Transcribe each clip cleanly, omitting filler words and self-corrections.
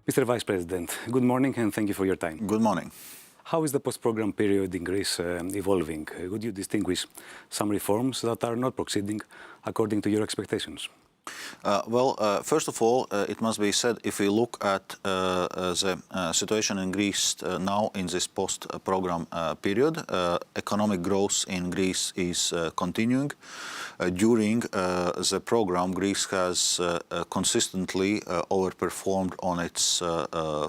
Mr. Vice President, good morning and thank you for your time. Good morning. How is the post-program period in Greece evolving? Would you distinguish some reforms that are not proceeding according to your expectations? First of all, it must be said, if we look at the situation in Greece now in this post-program period, economic growth in Greece is continuing. During the program, Greece has consistently overperformed on its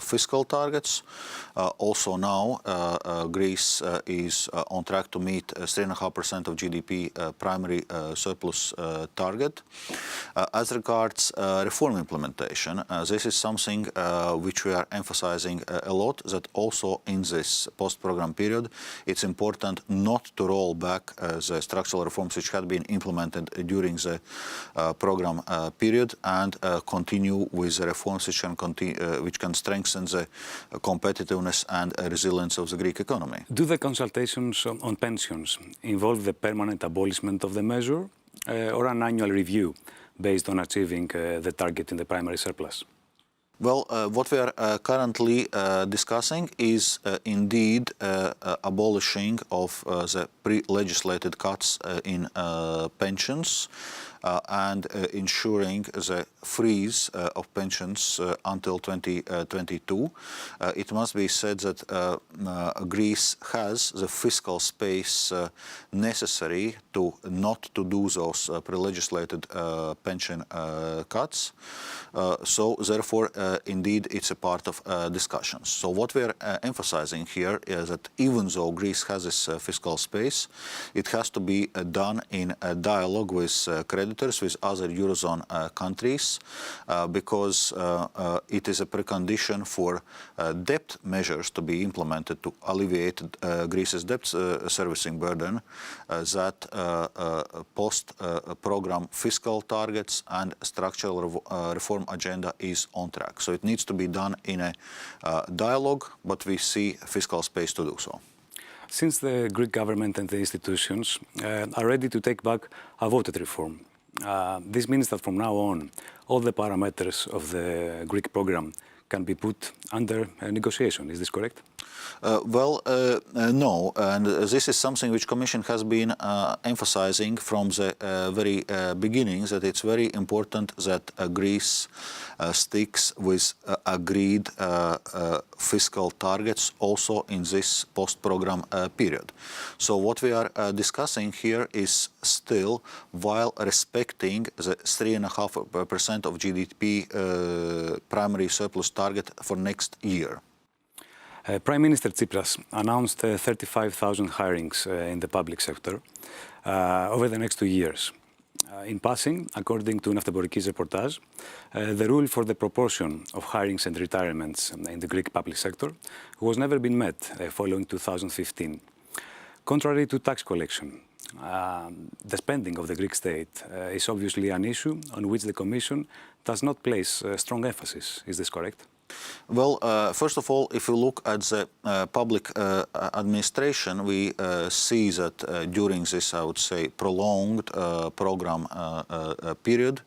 fiscal targets. Also now, Greece is on track to meet 3.5% of GDP primary surplus target. As regards reform implementation, this is something which we are emphasizing a lot, that also in this post-program period, it's important not to roll back the structural reforms which had been implemented during the program period and continue with the reforms which can strengthen the competitiveness and resilience of the Greek economy. Do the consultations on pensions involve the permanent abolishment of the measure or an annual review based on achieving the target in the primary surplus? Well, what we are currently discussing is indeed abolishing of the pre-legislated cuts in pensions and ensuring the freeze of pensions until 2022. It must be said that Greece has the fiscal space necessary to not to do those pre-legislated pension cuts. So therefore, indeed, it's a part of discussions. So what we are emphasizing here is that even though Greece has this fiscal space, it has to be done in a dialogue with creditors, with other Eurozone countries, because it is a precondition for debt measures to be implemented to alleviate Greece's debt servicing burden, that post-program fiscal targets and structural reform agenda is on track. So it needs to be done in a dialogue, but we see fiscal space to do so. Since the Greek government and the institutions are ready to take back a voted reform, this means that from now on, all the parameters of the Greek program can be put under negotiation. Is this correct? No, and this is something which Commission has been emphasizing from the very beginning, that it's very important that Greece sticks with agreed fiscal targets also in this post-program period. So what we are discussing here is still while respecting the 3.5% of GDP primary surplus target for next year. Prime Minister Tsipras announced 35,000 hirings in the public sector over the next 2 years. In passing, according to Nαυτεμπορικής reportage, the rule for the proportion of hirings and retirements in the Greek public sector was never been met following 2015. Contrary to tax collection, the spending of the Greek state is obviously an issue on which the Commission does not place strong emphasis. Is this correct? Well, first of all, if you look at the public administration, we see that during this, I would say, prolonged program period,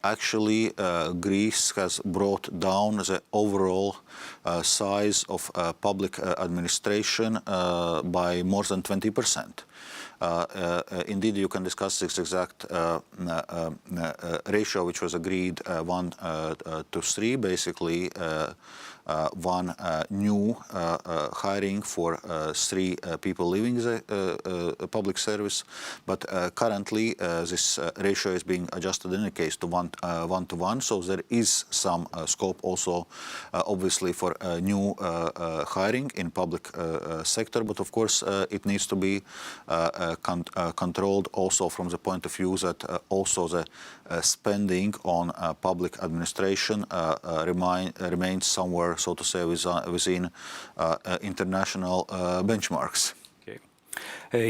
actually Greece has brought down the overall size of public administration by more than 20%. Indeed, you can discuss this exact ratio, which was agreed 1 to 3, basically one new hiring for 3 people leaving the public service. But currently, this ratio is being adjusted in any case to 1 to 1. So there is some scope also, obviously, for new hiring in public sector. But of course, it needs to be controlled also from the point of view that also the spending on public administration remains somewhere, so to say, within international benchmarks. Okay.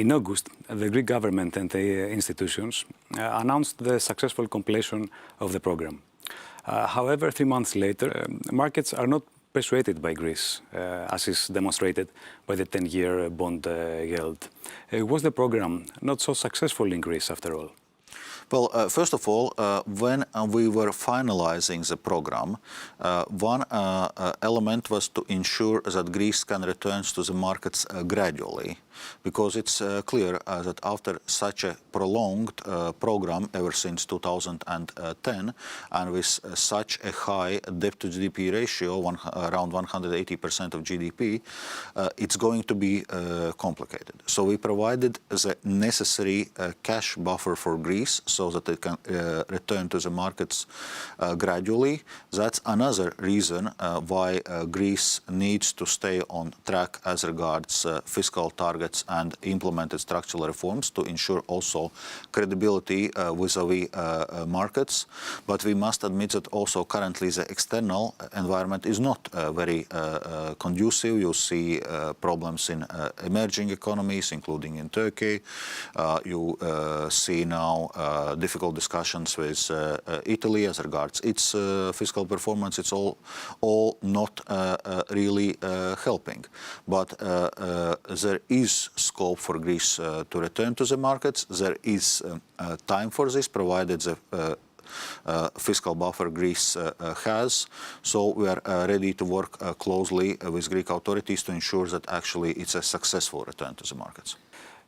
In August, the Greek government and the institutions announced the successful completion of the program. However, 3 months later, markets are not persuaded by Greece, as is demonstrated by the 10-year bond yield. Was the program not so successful in Greece after all? Well, first of all, when we were finalizing the program, one element was to ensure that Greece can return to the markets gradually, because it's clear that after such a prolonged program ever since 2010, and with such a high debt-to-GDP ratio, around 180% of GDP, it's going to be complicated. So we provided the necessary cash buffer for Greece so that it can return to the markets gradually. That's another reason why Greece needs to stay on track as regards fiscal targets and implemented structural reforms to ensure also credibility vis-à-vis markets. But we must admit that also currently the external environment is not very conducive. You see problems in emerging economies, including in Turkey. You see now difficult discussions with Italy as regards its fiscal performance. It's all not really helping. But there is scope for Greece to return to the markets. There is time for this, provided the fiscal buffer Greece has. So we are ready to work closely with Greek authorities to ensure that actually it's a successful return to the markets.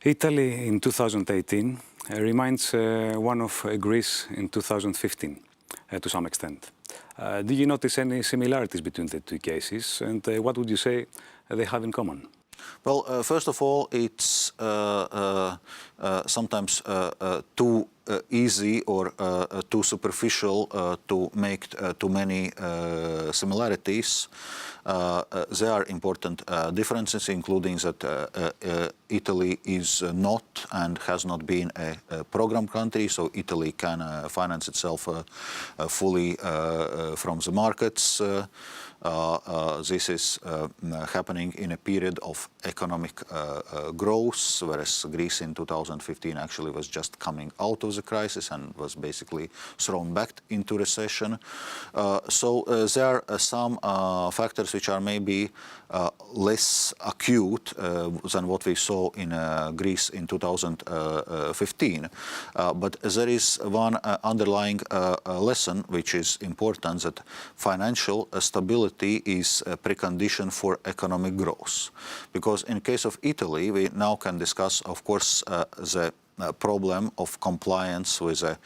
Italy in 2018 reminds one of Greece in 2015 to some extent. Do you notice any similarities between the two cases, and what would you say they have in common? Well, first of all, it's sometimes too easy or too superficial to make too many similarities. There are important differences, including that Italy is not and has not been a program country, so Italy can finance itself fully from the markets. This is happening in a period of economic growth, whereas Greece in 2015 actually was just coming out of the crisis and was basically thrown back into recession. So there are some factors which are maybe less acute than what we saw in Greece in 2015. But there is one underlying lesson which is important, that financial stability is a precondition for economic growth. Because in case of Italy, we now can discuss, of course, the problem of compliance with the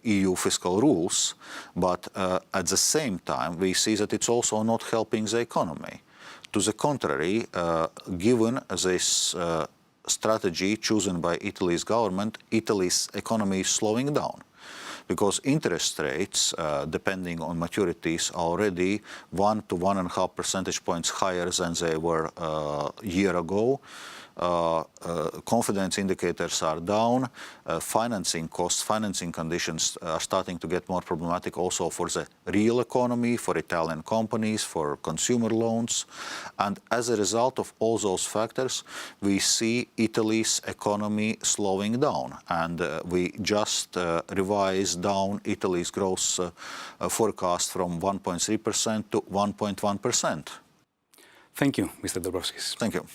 EU fiscal rules, but at the same time we see that it's also not helping the economy. To the contrary, given this strategy chosen by Italy's government, Italy's economy is slowing down, because interest rates, depending on maturities, are already 1 to 1.5 percentage points higher than they were a year ago. Confidence indicators are down, financing costs, financing conditions are starting to get more problematic also for the real economy, for Italian companies, for consumer loans. And as a result of all those factors, we see Italy's economy slowing down. And we just revised down Italy's growth forecast from 1.3% to 1.1%. Thank you, Mr. Dombrovskis. Thank you.